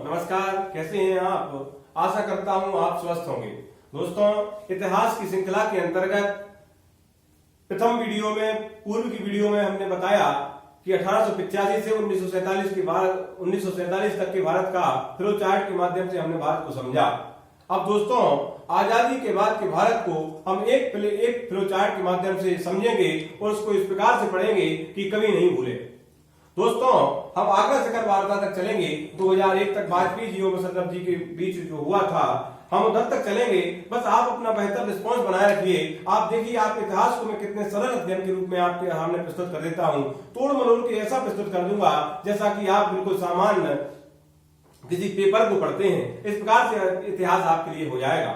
नमस्कार, कैसे हैं आप। आशा करता हूं आप स्वस्थ होंगे। दोस्तों, इतिहास की श्रृंखला के अंतर्गत प्रथम वीडियो में, पूर्व की वीडियो में हमने बताया कि 1885 से 1947 तक के भारत का फ्लो चार्ट के माध्यम से हमने भारत को समझा। अब दोस्तों, आजादी के बाद के भारत को हम एक फ्लो चार्ट के माध्यम से समझेंगे और उसको इस प्रकार से पढ़ेंगे कि कभी नहीं भूले। दोस्तों, हम आगरा से वार्ता तक चलेंगे। 2001 तक वाजपेयी जी और मुशर्रफ जी के बीच जो हुआ था, हम उधर तक चलेंगे। बस आप अपना बेहतर रिस्पॉन्स बनाए रखिए। आप देखिए, आप इतिहास को मैं कितने सरल अध्ययन के रूप में आपके सामने प्रस्तुत कर देता हूं। तोड़ मरोड़ के ऐसा प्रस्तुत कर दूंगा जैसा कि आप बिल्कुल सामान्य किसी पेपर को पढ़ते हैं। इस प्रकार से इतिहास आपके लिए हो जाएगा।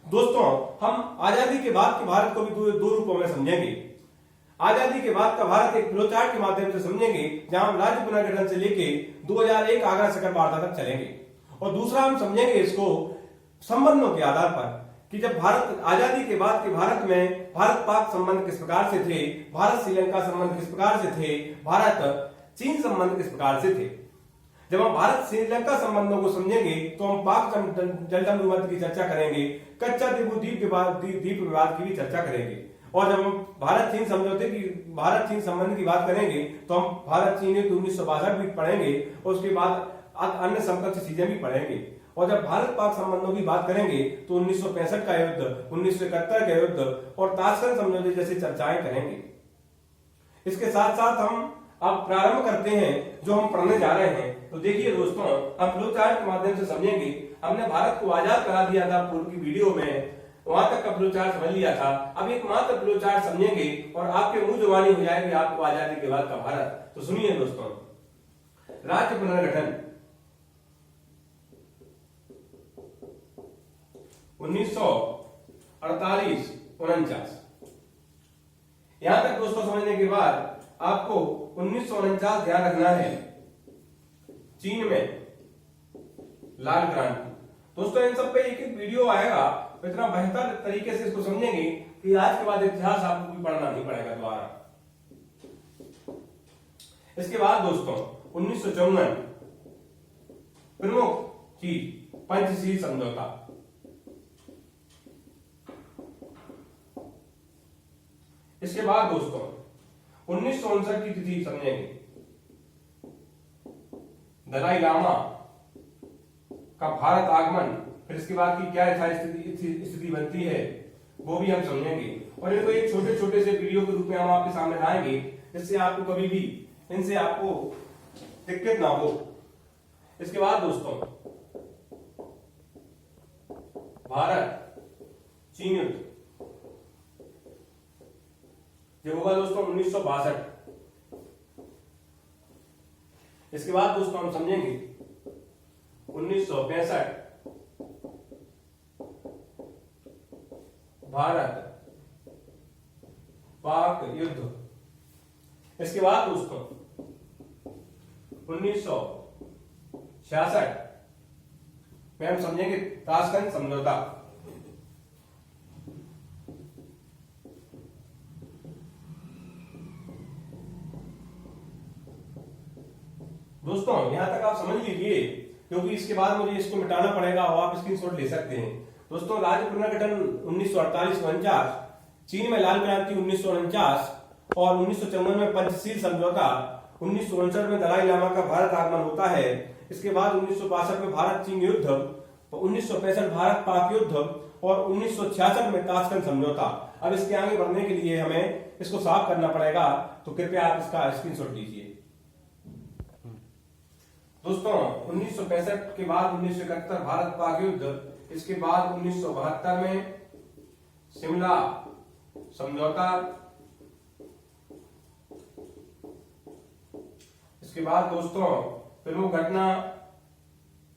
दोस्तों, हम आजादी के बाद के भारत को भी दो रूपों में समझेंगे। आजादी के बाद का भारत एक फ्लो चार्ट के माध्यम से समझेंगे, जहां हम राज्य पुनर्गठन से लेके 2001 आगरा शिखर वार्ता तक चलेंगे। और दूसरा हम समझेंगे इसको संबंधों के आधार पर कि जब भारत आजादी के बाद के भारत में भारत पाक संबंध किस प्रकार से थे, भारत श्रीलंका संबंध किस प्रकार से थे, भारत चीन संबंध किस प्रकार से थे। जब हम भारत श्रीलंका संबंधों को समझेंगे तो हम पाक जलदम विवाद की चर्चा करेंगे, कच्चा द्वीप विवाद की भी चर्चा करेंगे। और जब हम भारत चीन संबंध की बात करेंगे तो हम भारत चीन युद्ध 1962 भी पढ़ेंगे और उसके बाद अन्य समकक्ष चीजें भी पढ़ेंगे। और जब भारत पाक संबंधों की बात करेंगे तो 1965 का युद्ध, 1971 का युद्ध और ताशकंद समझौते जैसी चर्चाएं करेंगे। इसके साथ साथ हम अब प्रारंभ करते हैं जो हम पढ़ने जा रहे हैं। तो देखिए दोस्तों, हम फ्लो चार्ट के माध्यम से समझेंगे। हमने भारत को आजाद करा दिया था पूर्व की वीडियो में, वहां तक का फ्लो चार्ट समझ लिया था। अब एक मात्र फ्लो चार्ट समझेंगे और आपके मुंह जुबानी हो जाएगी आपको आजादी के बाद का भारत। तो सुनिए दोस्तों, राज्य पुनर्गठन 1948-49। यहां तक दोस्तों समझने के बाद आपको 1949 ध्यान रखना है। चीन में लाल क्रांति। दोस्तों, इन सब पे एक एक वीडियो आएगा, तो इतना बेहतर तरीके से इसको समझेंगे कि आज के बाद इतिहास आपको भी पढ़ना नहीं पड़ेगा दोबारा। इसके बाद दोस्तों 1954 प्रमुख चीज पंचशील समझौता। इसके बाद दोस्तों 1959 की तिथि समझेंगे। दलाई लामा का भारत आगमन, फिर इसके बाद की क्या स्थिति बनती है वो भी हम समझेंगे। और इनको एक छोटे छोटे से वीडियो के रूप में हम आपके सामने लाएंगे, जिससे आपको कभी भी इनसे आपको दिक्कत ना हो। इसके बाद दोस्तों भारत चीन युद्ध जो होगा दोस्तों 1962। इसके बाद दोस्तों हम समझेंगे 1965 भारत पाक युद्ध। इसके बाद दोस्तों 1966 में हम समझेंगे ताशकंद समझौता। दोस्तों, यहां तक आप समझ लीजिए, क्योंकि इसके बाद मुझे इसको मिटाना पड़ेगा और आप स्क्रीनशॉट ले सकते हैं। दोस्तों, राज्य पुनर्गठन 1948-49, चीन में लाल क्रांति 1949 और 1954 में पंचशील समझौता, 1959 में दलाई लामा का भारत आगमन होता है। इसके बाद 1962 में भारत चीन युद्ध, 1965 भारत पाक युद्ध और 1966 में ताशकंद समझौता। अब इसके आगे बढ़ने के लिए हमें इसको साफ करना पड़ेगा, तो कृपया आप इसका स्क्रीनशॉट लीजिए। दोस्तों, 1965 के बाद 1971 भारत पाक युद्ध। इसके बाद 1972 में शिमला समझौता। इसके बाद दोस्तों प्रमुख घटना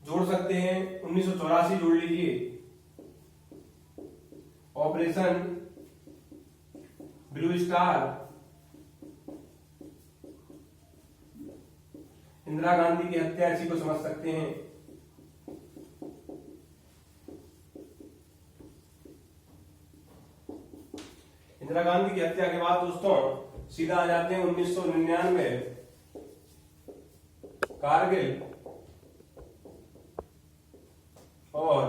जोड़ सकते हैं, 1984 जोड़ लीजिए, operation blue star. Indira Gandhi की हत्या, इसी को समझ सकते हैं। इंदिरा गांधी की हत्या के बाद दोस्तों सीधा आ जाते हैं 1999 कारगिल और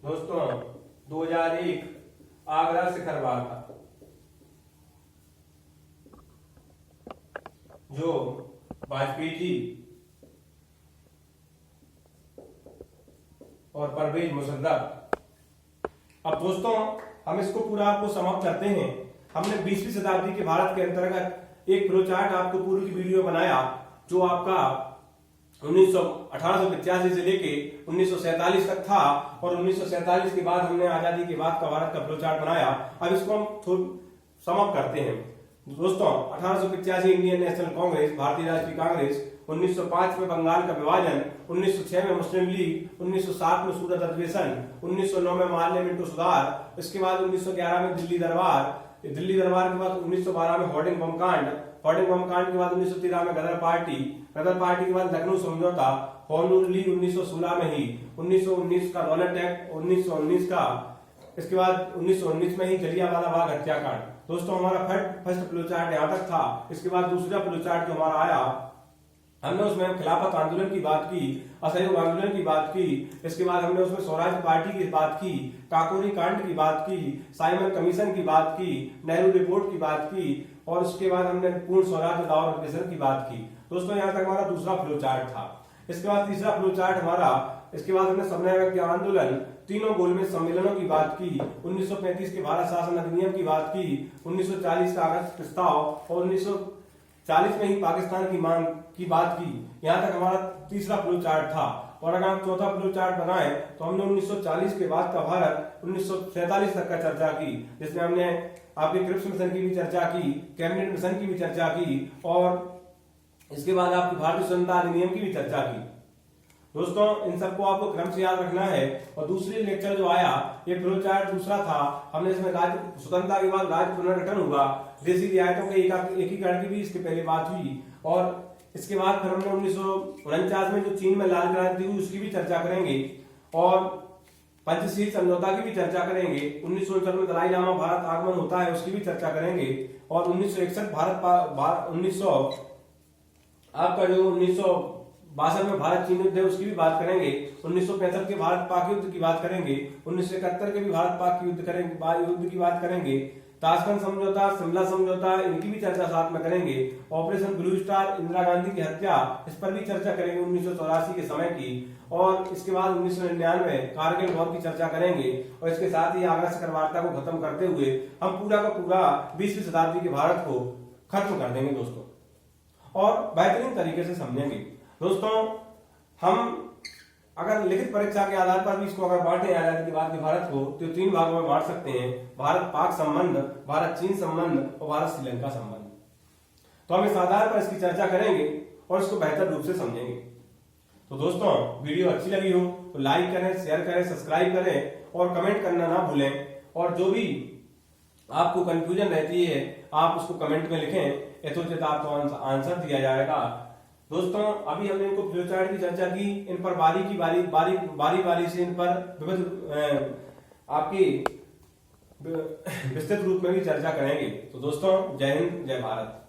दोस्तों 2001 आगरा शिखर वार्ता, जो वाजपेयी जी और परवेज मुशर्रफ। अब दोस्तों हम इसको पूरा आपको समाप्त करते हैं। हमने 20वीं शताब्दी के भारत के अंतर्गत एक फ्लो चार्ट आपको पूरी की वीडियो बनाया, जो आपका 1885 से लेके 1947 तक था, और 1947 के बाद हमने आजादी के बाद का भारत का फ्लो चार्ट बनाया। अब इसको हम समाप्त करते हैं। दोस्तों 1885 इंडियन नेशनल कांग्रेस, भारतीय राष्ट्रीय कांग्रेस, 1905 में बंगाल का विभाजन, 1906 में मुस्लिम लीग, 1907 में सूरत अधिवेशन, 1909 में मोहल्ले मिंटो सुधार, इसके बाद 1911 में दिल्ली दरबार के बाद 1912 में होर्डिंग बम कांड के बाद 1913 में गदर पार्टी के बाद लखनऊ समझौता, हॉर्नूल लीग 1916 में ही, 1919 का रॉलेट एक्ट, 1919 का, इसके बाद 1919 में ही जलियांवाला बाग हत्याकांड। दोस्तों हमारा फर्स्ट फ्लो चार्ट यहाँ तक था। इसके बाद दूसरा फ्लो चार्ट जो हमारा आया, हमने उसमें खिलाफत आंदोलन की बात की, असहयोग आंदोलन की बात की, इसके बाद हमने उसमें स्वराज पार्टी की बात की, काकोरी कांड की बात की, साइमन कमीशन की बात की, नेहरू रिपोर्ट की बात की, और उसके बाद हमने पूर्ण स्वराज दावर ऑपरेशन की बात की। दोस्तों यहाँ तक हमारा दूसरा फ्लो चार्ट था। इसके बाद तीसरा फ्लो चार्ट हमारा, इसके बाद हमने समन्वय आंदोलन, तीनों गोलमेज सम्मेलनों की बात की, 1935 के भारत शासन अधिनियम की बात की, 1940 का अगस्त प्रस्ताव, और 1940 में ही पाकिस्तान की मांग की बात की। यहाँ तक हमारा तीसरा फ्लो चार्ट था। और अगर हम चौथा फ्लो चार्ट बनाए तो हमने 1940 के बाद का भारत 1947 तक का चर्चा की, जिसमें हमने आपके क्रिप्स मिशन की भी चर्चा की, कैबिनेट मिशन की भी चर्चा की, और इसके बाद आपकी भारतीय स्वतंत्रता अधिनियम की भी चर्चा की। दोस्तों इन सबको आपको क्रम से याद रखना है। और दूसरी लेक्चर जो आया, ये फ्लो चार्ट दूसरा था। हमने इसमें राज्य स्वतंत्रता के बाद राज्य पुनर्गठन हुआ, देशी रियायतों के एकीकरण की भी इसके पहले बात हुई, और इसके बाद फिर हमने 1949 में जो चीन में लाल क्रांति हुई उसकी भी चर्चा करेंगे, और पंचशील समझौता की भी चर्चा करेंगे। 1969 में दलाई लामा भारत आगमन होता है, उसकी भी चर्चा करेंगे। और 1961 आपका जो 1962 में भारत चीन युद्ध है उसकी भी बात करेंगे। 1965 के भारत पाक युद्ध की बात करेंगे। 1971 के भी भारत पाक युद्ध की बात करेंगे। ताशकंद समझौता, शिमला समझौता, इनकी भी चर्चा साथ में करेंगे। Operation blue star, Indira Gandhi की हत्या, इस पर भी चर्चा करेंगे 1984 के समय की। और इसके बाद 1999 कारगिल वॉर की चर्चा करेंगे। और इसके साथ ही आगरा शिखर वार्ता को खत्म करते हुए हम पूरा का पूरा 20वीं शताब्दी के भारत को खत्म कर देंगे दोस्तों, और बेहतरीन तरीके से समझेंगे। दोस्तों हम अगर लिखित परीक्षा के आधार पर भी इसको अगर बांटे आजादी के बाद के भारत को, तो 3 भागों में बांट सकते हैं: भारत पाक संबंध, भारत चीन संबंध, और भारत श्रीलंका संबंध। तो हम इस आधार पर इसकी चर्चा करेंगे और इसको बेहतर रूप से समझेंगे। तो दोस्तों वीडियो अच्छी लगी हो तो लाइक करें, शेयर करें, सब्सक्राइब करें, और कमेंट करना ना भूलें। और जो भी आपको कंफ्यूजन रहती है आप उसको कमेंट में लिखें, यथोचित आपको आंसर दिया जाएगा। दोस्तों अभी हमने इनको फ्लो चार्ट की चर्चा की, इन पर बारी से इन पर विविध आपकी विस्तृत रूप में भी चर्चा करेंगे। तो दोस्तों जय हिंद, जय भारत।